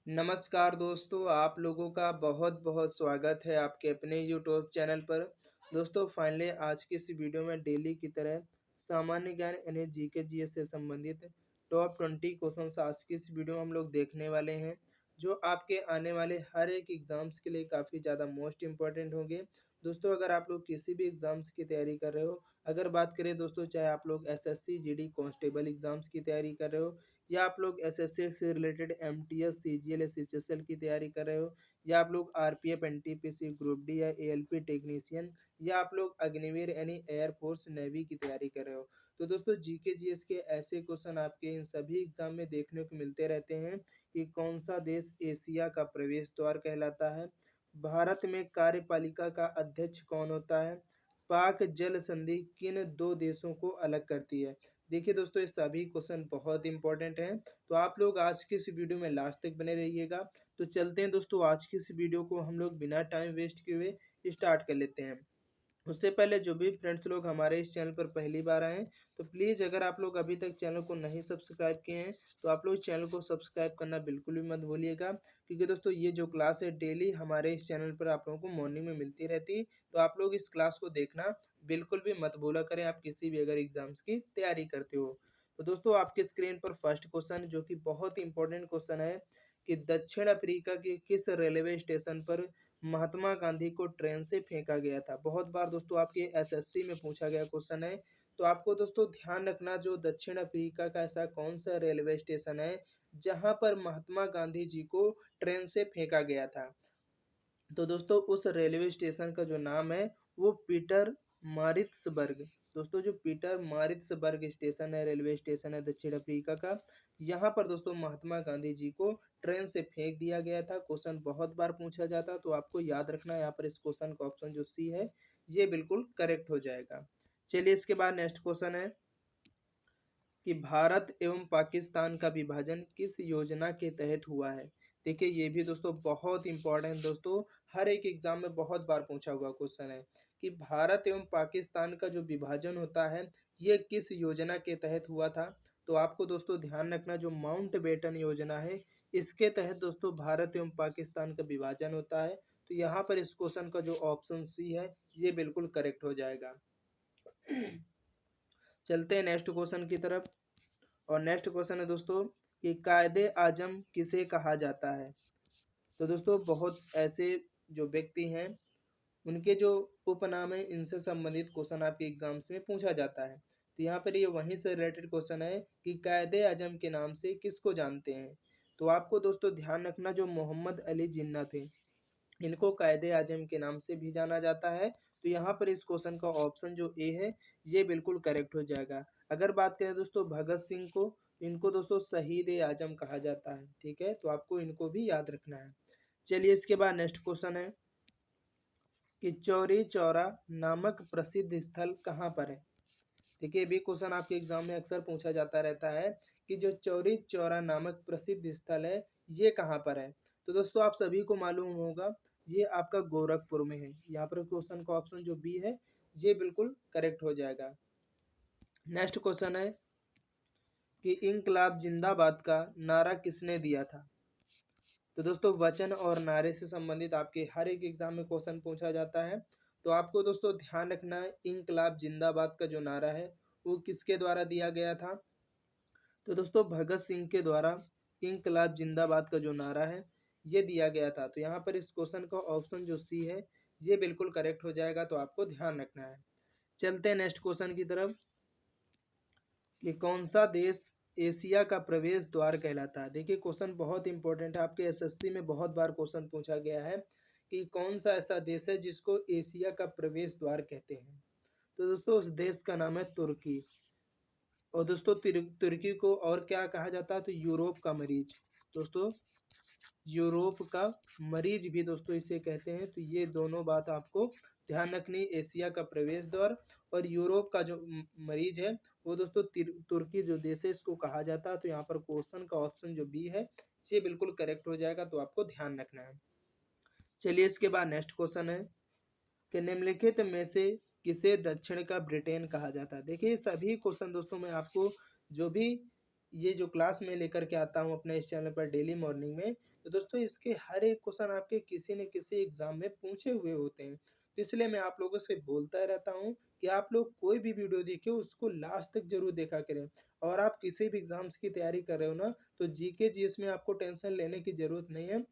नमस्कार दोस्तों, आप लोगों का बहुत-बहुत स्वागत है आपके अपने यूट्यूब चैनल पर। दोस्तों फाइनली आज की इस वीडियो में डेली की तरह सामान्य ज्ञान यानी जीके जीएस से संबंधित टॉप 20 क्वेश्चंस आज की इस वीडियो में हम लोग देखने वाले हैं, जो आपके आने वाले हर एक एग्ज़ाम्स के लिए काफ़ी ज़्यादा मोस्ट इम्पोर्टेंट होंगे। दोस्तों अगर आप लोग किसी भी एग्ज़ाम्स की तैयारी कर रहे हो, अगर बात करें दोस्तों चाहे आप लोग एसएससी, जीडी, कांस्टेबल एग्ज़ाम्स की तैयारी कर रहे हो या आप लोग एसएससी से रिलेटेड एमटीएस, सीजीएल या सीएचएसएल की तैयारी कर रहे हो या आप लोग आरपीएफ, एनटीपीसी, ग्रुप डी या एएलपी टेक्नीशियन या आप लोग अग्निवीर यानी एयरफोर्स, नेवी की तैयारी कर रहे हो। तो दोस्तों जीके जीएस के ऐसे क्वेश्चन आपके इन सभी एग्जाम में देखने को मिलते रहते हैं कि कौन सा देश एशिया का प्रवेश द्वार कहलाता है, भारत में कार्यपालिका का अध्यक्ष कौन होता है, पाक जल संधि किन दो देशों को अलग करती है। देखिए दोस्तों ये सभी क्वेश्चन बहुत इंपॉर्टेंट हैं, तो आप लोग आज की इस वीडियो में लास्ट तक बने रहिएगा। तो चलते हैं दोस्तों आज की इस वीडियो को हम लोग बिना टाइम वेस्ट किए हुए स्टार्ट कर लेते हैं। उससे पहले जो भी फ्रेंड्स लोग हमारे इस चैनल पर पहली बार आए हैं, तो प्लीज़ अगर आप लोग अभी तक चैनल को नहीं सब्सक्राइब किए हैं, तो आप लोग चैनल को सब्सक्राइब करना बिल्कुल भी मत भूलिएगा, क्योंकि दोस्तों ये जो क्लास है डेली हमारे इस चैनल पर आप लोगों को मॉर्निंग में मिलती रहती है। तो आप लोग इस क्लास को देखना बिल्कुल भी मत भूला करें, आप किसी भी अगर एग्जाम्स की तैयारी करते हो। तो दोस्तों आपके स्क्रीन पर फर्स्ट क्वेश्चन जो कि बहुत इंपॉर्टेंट क्वेश्चन है कि दक्षिण अफ्रीका के किस रेलवे स्टेशन पर महात्मा गांधी को ट्रेन से फेंका गया था। बहुत बार दोस्तों आपके एसएससी में पूछा गया क्वेश्चन है। तो आपको दोस्तों ध्यान रखना, जो दक्षिण अफ्रीका का ऐसा कौन सा रेलवे स्टेशन है जहां पर महात्मा गांधी जी को ट्रेन से फेंका गया था। तो दोस्तों उस रेलवे स्टेशन का जो नाम है वो पीटर मारित्सबर्ग। दोस्तों जो पीटर मारित्सबर्ग स्टेशन है, रेलवे स्टेशन है दक्षिण अफ्रीका का, यहाँ पर दोस्तों महात्मा गांधी जी को ट्रेन से फेंक दिया गया था। क्वेश्चन बहुत बार पूछा जाता, तो आपको याद रखना यहाँ पर इस क्वेश्चन का ऑप्शन जो सी है ये बिल्कुल करेक्ट हो जाएगा। चलिए इसके बाद नेक्स्ट क्वेश्चन है कि भारत एवं पाकिस्तान का विभाजन किस योजना के तहत हुआ है। देखिए ये भी दोस्तों बहुत इंपॉर्टेंट, दोस्तों हर एक एग्जाम में बहुत बार पूछा हुआ क्वेश्चन है कि भारत एवं पाकिस्तान का जो विभाजन होता है ये किस योजना के तहत हुआ था। तो आपको दोस्तों ध्यान रखना, जो माउंटबेटन योजना है इसके तहत दोस्तों भारत एवं पाकिस्तान का विभाजन होता है। तो यहाँ पर इस क्वेश्चन का जो ऑप्शन सी है ये बिल्कुल करेक्ट हो जाएगा। चलते हैं नेक्स्ट क्वेश्चन की तरफ। और नेक्स्ट क्वेश्चन है दोस्तों कि कायदे आजम किसे कहा जाता है। तो दोस्तों बहुत ऐसे जो व्यक्ति हैं उनके जो उपनाम है इनसे संबंधित क्वेश्चन आपके एग्जाम्स में पूछा जाता है। तो यहाँ पर ये वहीं से रिलेटेड क्वेश्चन है कि कायदे आजम के नाम से किसको जानते हैं। तो आपको दोस्तों ध्यान रखना, जो मोहम्मद अली जिन्ना थे इनको कायदे आजम के नाम से भी जाना जाता है। तो यहाँ पर इस क्वेश्चन का ऑप्शन जो ए है ये बिल्कुल करेक्ट हो जाएगा। अगर बात करें दोस्तों भगत सिंह को, तो इनको दोस्तों शहीद ए आजम कहा जाता है। ठीक है, तो आपको इनको भी याद रखना है। चलिए इसके बाद नेक्स्ट क्वेश्चन है कि चौरी चौरा नामक प्रसिद्ध स्थल कहाँ पर है। देखिए भी क्वेश्चन आपके एग्जाम में अक्सर पूछा जाता रहता है कि जो चौरी चौरा नामक प्रसिद्ध स्थल है ये कहाँ पर है। तो दोस्तों आप सभी को मालूम होगा ये आपका गोरखपुर में है। यहाँ पर क्वेश्चन का ऑप्शन जो बी है ये बिल्कुल करेक्ट हो जाएगा। नेक्स्ट क्वेश्चन है कि इंकलाब जिंदाबाद का नारा किसने दिया था। तो दोस्तों वचन और नारे से संबंधित आपके हर एक एग्जाम में क्वेश्चन पूछा जाता है। तो आपको दोस्तों ध्यान रखना है इंकलाब जिंदाबाद का जो नारा है वो किसके द्वारा दिया गया था। तो दोस्तों भगत सिंह के द्वारा इंकलाब जिंदाबाद का जो नारा है ये दिया गया था। तो यहाँ पर इस क्वेश्चन का ऑप्शन जो सी है ये बिल्कुल करेक्ट हो जाएगा, तो आपको ध्यान रखना है। चलते हैं नेक्स्ट क्वेश्चन की तरफ कि कौन सा देश एशिया का प्रवेश द्वार कहलाता है। देखिए क्वेश्चन बहुत इंपॉर्टेंट है, आपके एसएससी में बहुत बार क्वेश्चन पूछा गया है कि कौन सा ऐसा देश है जिसको एशिया का प्रवेश द्वार कहते हैं। तो दोस्तों उस देश का नाम है तुर्की। और दोस्तों तुर्की को और क्या कहा जाता है, तो यूरोप का मरीज। दोस्तों यूरोप का मरीज भी दोस्तों इसे कहते हैं। तो ये दोनों बात आपको ध्यान रखनी, एशिया का प्रवेश द्वार और यूरोप का जो मरीज है वो दोस्तों तुर्की जो देश है इसको कहा जाता है। तो यहाँ पर क्वेश्चन का ऑप्शन जो बी है ये बिल्कुल करेक्ट हो जाएगा, तो आपको ध्यान रखना है। चलिए इसके बाद नेक्स्ट क्वेश्चन है कि निम्नलिखित में से किसे दक्षिण का ब्रिटेन कहा जाता है। देखिए सभी क्वेश्चन दोस्तों मैं आपको जो भी ये जो क्लास में लेकर के आता हूँ अपने इस चैनल पर डेली मॉर्निंग में, तो दोस्तों इसके हर एक क्वेश्चन आपके किसी न किसी एग्ज़ाम में पूछे हुए होते हैं। तो इसलिए मैं आप लोगों से बोलता रहता हूँ कि आप लोग कोई भी वीडियो देखिए उसको लास्ट तक ज़रूर देखा करें। और आप किसी भी एग्ज़ाम्स की तैयारी कर रहे हो ना, तो जीके जीएस में आपको टेंशन लेने की ज़रूरत नहीं है।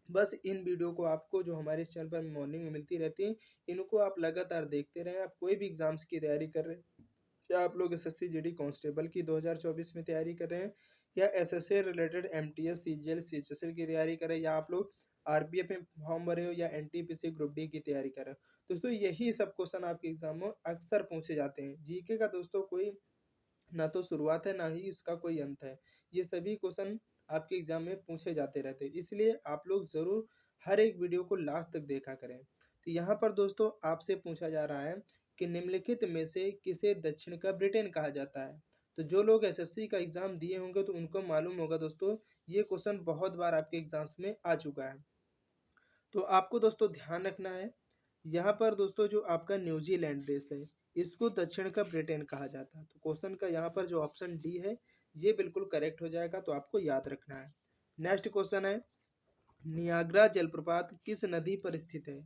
बस इन वीडियो को आपको जो हमारे इस चैनल पर मॉर्निंग में मिलती रहती है, इनको आप लगातार देखते रहें। आप कोई भी एग्ज़ाम्स की तैयारी कर रहे हैं, क्या आप लोग एसएससी जीडी कांस्टेबल की 2024 में तैयारी कर रहे हैं, या SSC related MTS CGL CHSL की तैयारी कर रहे हैं, या आप लोग आरपीएफ में फॉर्म भरे हो, या एनटीपीसी ग्रुप डी की तैयारी कर रहे हो, दोस्तों यही सब क्वेश्चन आपके एग्जाम में अक्सर पूछे जाते हैं। जीके का दोस्तों कोई ना तो शुरुआत है, ना ही इसका कोई अंत है। ये सभी क्वेश्चन आपके एग्जाम में पूछे जाते रहते हैं, इसलिए आप लोग ज़रूर हर एक वीडियो को लास्ट तक देखा करें। तो यहाँ पर दोस्तों आपसे पूछा जा रहा है कि निम्नलिखित में से किसे दक्षिण का ब्रिटेन कहा जाता है। तो जो लोग एसएससी का एग्ज़ाम दिए होंगे तो उनको मालूम होगा दोस्तों, ये क्वेश्चन बहुत बार आपके एग्जाम्स में आ चुका है। तो आपको दोस्तों ध्यान रखना है, यहाँ पर दोस्तों जो आपका न्यूजीलैंड देश है, इसको दक्षिण का ब्रिटेन कहा जाता है। तो क्वेश्चन का यहाँ पर जो ऑप्शन डी है, ये बिल्कुल करेक्ट हो जाएगा, तो आपको याद रखना है। नेक्स्ट क्वेश्चन है, नियाग्रा जलप्रपात किस नदी पर स्थित है।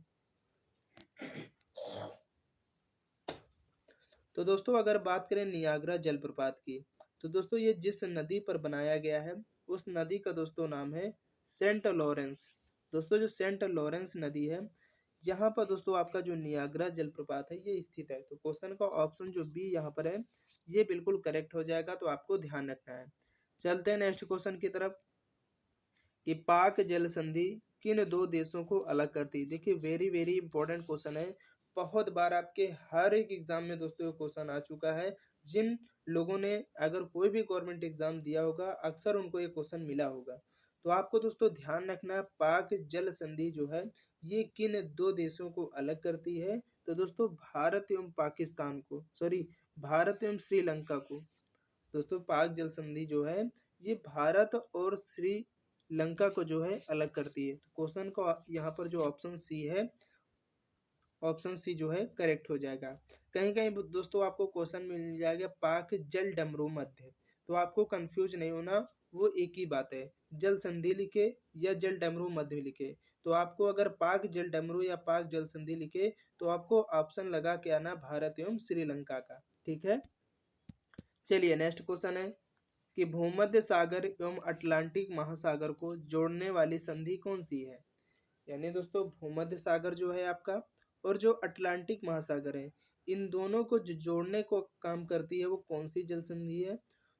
तो दोस्तों अगर बात करें नियाग्रा जलप्रपात की, तो दोस्तों ये जिस नदी पर बनाया गया है, उस नदी का दोस्तों नाम है सेंट लॉरेंस। दोस्तों जो सेंट लॉरेंस नदी है, यहाँ पर दोस्तों आपका जो नियाग्रा जलप्रपात है ये स्थित है। तो क्वेश्चन का ऑप्शन जो बी यहाँ पर है, ये बिल्कुल करेक्ट हो जाएगा, तो आपको ध्यान रखना है। चलते हैं नेक्स्ट क्वेश्चन की तरफ, कि पाक जल संधि किन दो देशों को अलग करती है। देखिए वेरी वेरी इंपॉर्टेंट क्वेश्चन है, बहुत बार आपके हर एक एग्जाम में दोस्तों ये क्वेश्चन आ चुका है। जिन लोगों ने अगर कोई भी गवर्नमेंट एग्जाम दिया होगा, अक्सर उनको ये क्वेश्चन मिला होगा। तो आपको दोस्तों ध्यान रखना है, पाक जल संधि जो है ये किन दो देशों को अलग करती है। तो दोस्तों भारत एवं पाकिस्तान को, सॉरी, भारत एवं श्रीलंका को। दोस्तों पाक जल संधि जो है ये भारत और श्रीलंका को जो है अलग करती है। तो क्वेश्चन का यहाँ पर जो ऑप्शन सी है, ऑप्शन सी जो है करेक्ट हो जाएगा। कहीं कहीं दोस्तों आपको क्वेश्चन मिल जाएगा पाक जल डमरू मध्य, तो आपको कंफ्यूज नहीं होना, वो एक ही बात है। जल संधि लिखे या जल डमरू मध्य लिखे, तो आपको अगर पाक जल डमरू या पाक जल संधि लिखे, तो आपको ऑप्शन लगा के आना भारत एवं श्रीलंका का। ठीक है, चलिए नेक्स्ट क्वेश्चन है, कि भूमध्य सागर एवं अटलांटिक महासागर को जोड़ने वाली संधि कौन सी है। यानी दोस्तों भूमध्य सागर जो है आपका, और जो अटलांटिक महासागर है, इन दोनों को जो जोड़ने को काम करती है, वो कौन सी जल संधि है।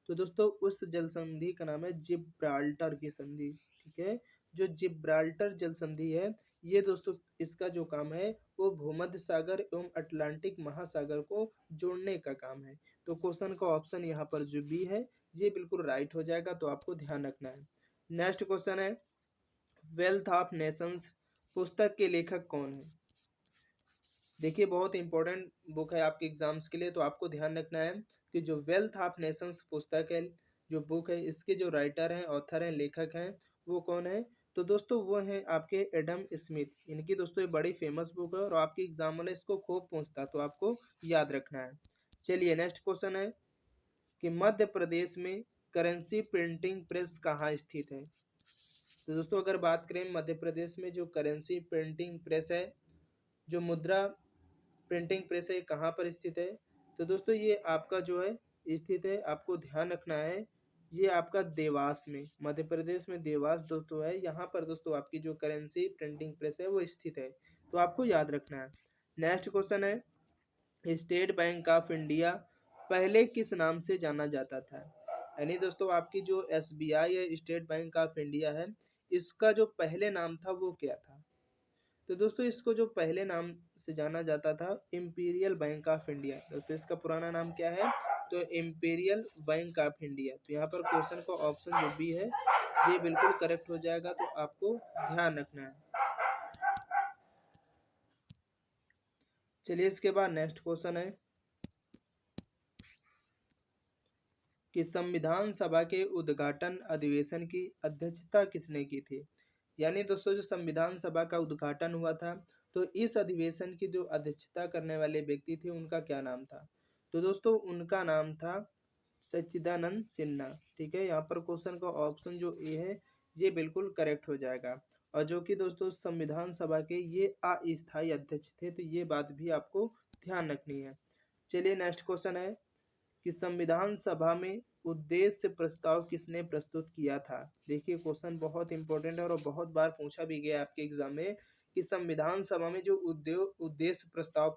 तो दोस्तों उस जल संधि का नाम है जिब्राल्टर की संधि। ठीक है, जो जिब्राल्टर जल संधि है, ये दोस्तों इसका जो काम है वो भूमध्य सागर एवं अटलांटिक महासागर को जोड़ने का काम है। तो क्वेश्चन का ऑप्शन यहाँ पर जो बी है, ये बिल्कुल राइट हो जाएगा, तो आपको ध्यान रखना है। नेक्स्ट क्वेश्चन है, वेल्थ ऑफ नेशंस पुस्तक के लेखक कौन है। देखिए बहुत इंपॉर्टेंट बुक है आपके एग्जाम्स के लिए, तो आपको ध्यान रखना है कि जो वेल्थ ऑफ नेशंस पुस्तक है, जो बुक है, इसके जो राइटर हैं, ऑथर हैं, लेखक हैं, वो कौन है। तो दोस्तों वो हैं आपके एडम स्मिथ। इनकी दोस्तों ये बड़ी फेमस बुक है, और आपके एग्जाम वाले इसको खूब पूछता है, तो आपको याद रखना है। चलिए नेक्स्ट क्वेश्चन है, कि मध्य प्रदेश में करेंसी प्रिंटिंग प्रेस कहाँ स्थित है। तो दोस्तों अगर बात करें मध्य प्रदेश में जो करेंसी प्रिंटिंग प्रेस है, जो मुद्रा प्रिंटिंग प्रेस है, कहाँ पर स्थित है। तो दोस्तों ये आपका जो है स्थित है, आपको ध्यान रखना है, ये आपका देवास में, मध्य प्रदेश में देवास दोस्तों है, यहाँ पर दोस्तों आपकी जो करेंसी प्रिंटिंग प्रेस है वो स्थित है, तो आपको याद रखना है। नेक्स्ट क्वेश्चन है, स्टेट बैंक ऑफ इंडिया पहले किस नाम से जाना जाता था। यानी दोस्तों आपकी जो एसबीआई है, स्टेट बैंक ऑफ इंडिया है, इसका जो पहले नाम था वो क्या था। तो दोस्तों इसको जो पहले नाम से जाना जाता था इम्पीरियल बैंक ऑफ इंडिया। दोस्तों इसका पुराना नाम क्या है, तो इम्पीरियल बैंक ऑफ इंडिया। तो यहाँ पर क्वेश्चन का ऑप्शन जो बी है ये बिल्कुल करेक्ट हो जाएगा, तो आपको ध्यान रखना है। चलिए इसके बाद नेक्स्ट क्वेश्चन है, कि संविधान सभा के उद्घाटन अधिवेशन की अध्यक्षता किसने की थी। यानी दोस्तों जो संविधान सभा का उद्घाटन हुआ था, तो इस अधिवेशन की जो अध्यक्षता करने वाले व्यक्ति थे उनका क्या नाम था। तो दोस्तों उनका नाम था सच्चिदानंद सिन्हा। ठीक है, यहाँ पर क्वेश्चन का ऑप्शन जो ए है ये बिल्कुल करेक्ट हो जाएगा। और जो कि दोस्तों संविधान सभा के ये अस्थायी अध्यक्ष थे, तो ये बात भी आपको ध्यान रखनी है। चलिए नेक्स्ट क्वेश्चन है कि संविधान सभा में उद्देश्य प्रस्ताव किसने प्रस्तुत किया था। देखिए क्वेश्चन बहुत इंपॉर्टेंट है और बहुत बार पूछा भी गया आपके एग्जाम में कि संविधान सभा में जो उद्देश्य प्रस्ताव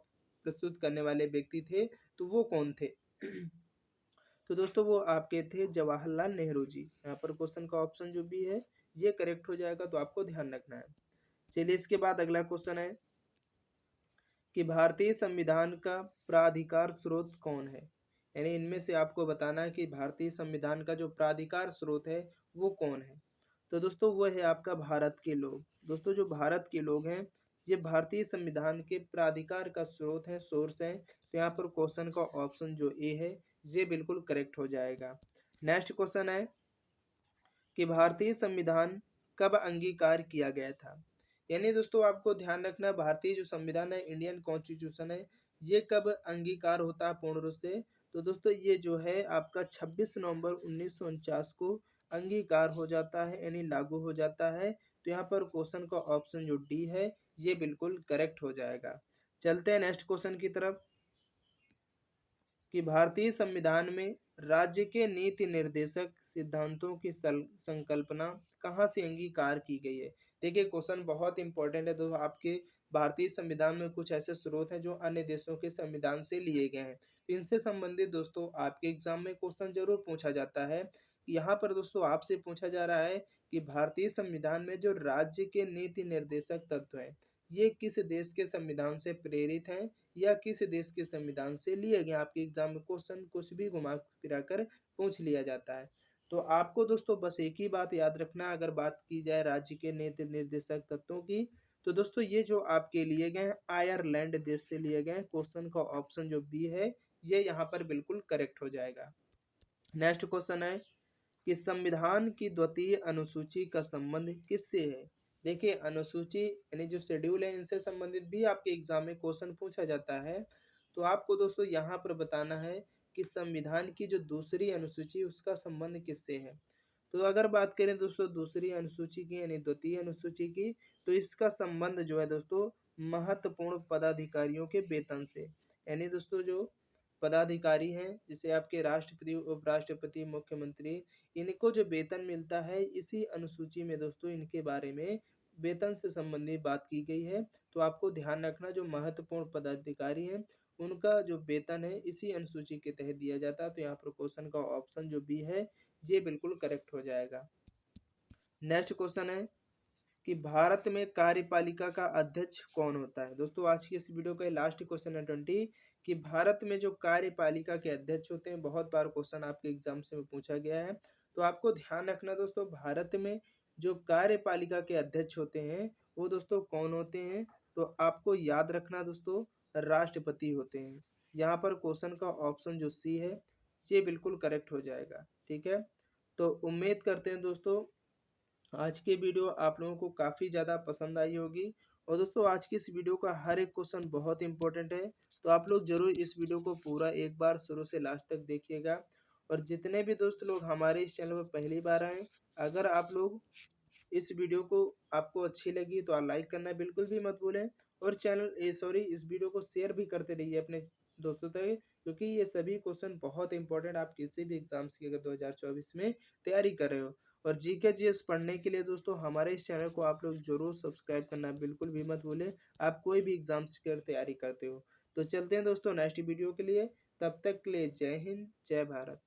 प्रस्तुत करने वाले व्यक्ति थे तो वो कौन थे। तो दोस्तों वो आपके थे जवाहरलाल नेहरू जी। यहाँ पर क्वेश्चन का ऑप्शन जो भी है ये करेक्ट हो जाएगा, तो आपको ध्यान रखना है। चलिए इसके बाद अगला क्वेश्चन है कि भारतीय संविधान का प्राधिकार स्रोत कौन है। यानी इनमें से आपको बताना है कि भारतीय संविधान का जो प्राधिकार स्रोत है वो कौन है। तो दोस्तों वो है आपका भारत के लोग। दोस्तों जो भारत के लोग हैं ये भारतीय संविधान के प्राधिकार का स्रोत है, सोर्स है। तो यहाँ पर क्वेश्चन का ऑप्शन जो ए है ये बिल्कुल करेक्ट हो जाएगा। नेक्स्ट क्वेश्चन है कि भारतीय संविधान कब अंगीकार किया गया था। यानी दोस्तों आपको ध्यान रखना भारतीय जो संविधान है, इंडियन कॉन्स्टिट्यूशन है, ये कब अंगीकार होता है पूर्ण रूप से। तो दोस्तों ये जो है आपका 26 नवंबर 1949 को अंगीकार हो जाता है, यानी लागू हो जाता है। तो यहाँ पर क्वेश्चन का ऑप्शन जो डी है ये बिल्कुल करेक्ट हो जाएगा। चलते हैं नेक्स्ट क्वेश्चन की तरफ कि भारतीय संविधान में राज्य के नीति निर्देशक सिद्धांतों की संकल्पना कहाँ से अंगीकार की गई है। देखिए क्वेश्चन बहुत इंपॉर्टेंट है। तो आपके भारतीय संविधान में कुछ ऐसे स्रोत हैं जो अन्य देशों के संविधान से लिए गए हैं, तो इनसे संबंधित दोस्तों आपके एग्जाम में क्वेश्चन जरूर पूछा जाता है। यहाँ पर दोस्तों आपसे पूछा जा रहा है कि भारतीय संविधान में जो राज्य के नीति निर्देशक तत्व हैं ये किस देश के संविधान से प्रेरित हैं या किस देश के संविधान से लिए गए। आपके एग्जाम में क्वेश्चन कुछ भी घुमा फिरा कर पूछ लिया जाता है। तो आपको दोस्तों बस एक ही बात याद रखना, अगर बात की जाए राज्य के नीति निर्देशक तत्वों की, तो दोस्तों ये जो आपके लिए गए हैं आयरलैंड देश से लिए गए। क्वेश्चन का ऑप्शन जो बी है ये यहाँ पर बिल्कुल करेक्ट हो जाएगा। नेक्स्ट क्वेश्चन है कि संविधान की द्वितीय अनुसूची का संबंध किससे है। देखिए अनुसूची यानी जो शेड्यूल है इनसे संबंधित भी आपके एग्जाम में क्वेश्चन पूछा जाता है। तो आपको दोस्तों यहाँ पर बताना है कि संविधान की जो दूसरी अनुसूची उसका संबंध किससे है। तो अगर बात करें दोस्तों दूसरी अनुसूची की यानी द्वितीय अनुसूची की, तो इसका संबंध जो है दोस्तों महत्वपूर्ण पदाधिकारियों के वेतन से। यानी दोस्तों जो पदाधिकारी हैं जैसे आपके राष्ट्रपति, उपराष्ट्रपति, मुख्यमंत्री, इनको जो वेतन मिलता है इसी अनुसूची में दोस्तों इनके बारे में वेतन से संबंधित बात की गई है। तो आपको ध्यान रखना जो महत्वपूर्ण पदाधिकारी हैं उनका जो वेतन है इसी अनुसूची के तहत दिया जाता है। तो यहाँ पर क्वेश्चन का ऑप्शन जो बी है ये बिल्कुल करेक्ट हो जाएगा। नेक्स्ट क्वेश्चन है कि भारत में कार्यपालिका का अध्यक्ष कौन होता है। दोस्तों आज की इस वीडियो का लास्ट क्वेश्चन है 20 कि भारत में जो कार्यपालिका के अध्यक्ष होते हैं, बहुत बार क्वेश्चन आपके एग्जाम से पूछा गया है। तो आपको ध्यान रखना दोस्तों भारत में जो कार्यपालिका के अध्यक्ष होते हैं वो दोस्तों कौन होते हैं। तो आपको याद रखना दोस्तों राष्ट्रपति होते हैं। यहाँ पर क्वेश्चन का ऑप्शन जो सी है ये बिल्कुल करेक्ट हो जाएगा। ठीक है, तो उम्मीद करते हैं दोस्तों आज की वीडियो आप लोगों को काफ़ी ज़्यादा पसंद आई होगी। और दोस्तों आज की इस वीडियो का हर एक क्वेश्चन बहुत इंपॉर्टेंट है, तो आप लोग ज़रूर इस वीडियो को पूरा एक बार शुरू से लास्ट तक देखिएगा। और जितने भी दोस्त लोग हमारे इस चैनल पर पहली बार आए, अगर आप लोग इस वीडियो को आपको अच्छी लगी तो आप लाइक करना बिल्कुल भी मत भूलें। और इस वीडियो को शेयर भी करते रहिए अपने दोस्तों तक, क्योंकि ये सभी क्वेश्चन बहुत इंपॉर्टेंट आप किसी भी एग्जाम्स की अगर 2024 में तैयारी कर रहे हो। और जीके जीएस पढ़ने के लिए दोस्तों हमारे इस चैनल को आप लोग जरूर सब्सक्राइब करना बिल्कुल भी मत भूलें, आप कोई भी एग्जाम्स की तैयारी करते हो। तो चलते हैं दोस्तों नेक्स्ट वीडियो के लिए, तब तक के लिए जय हिंद जय भारत।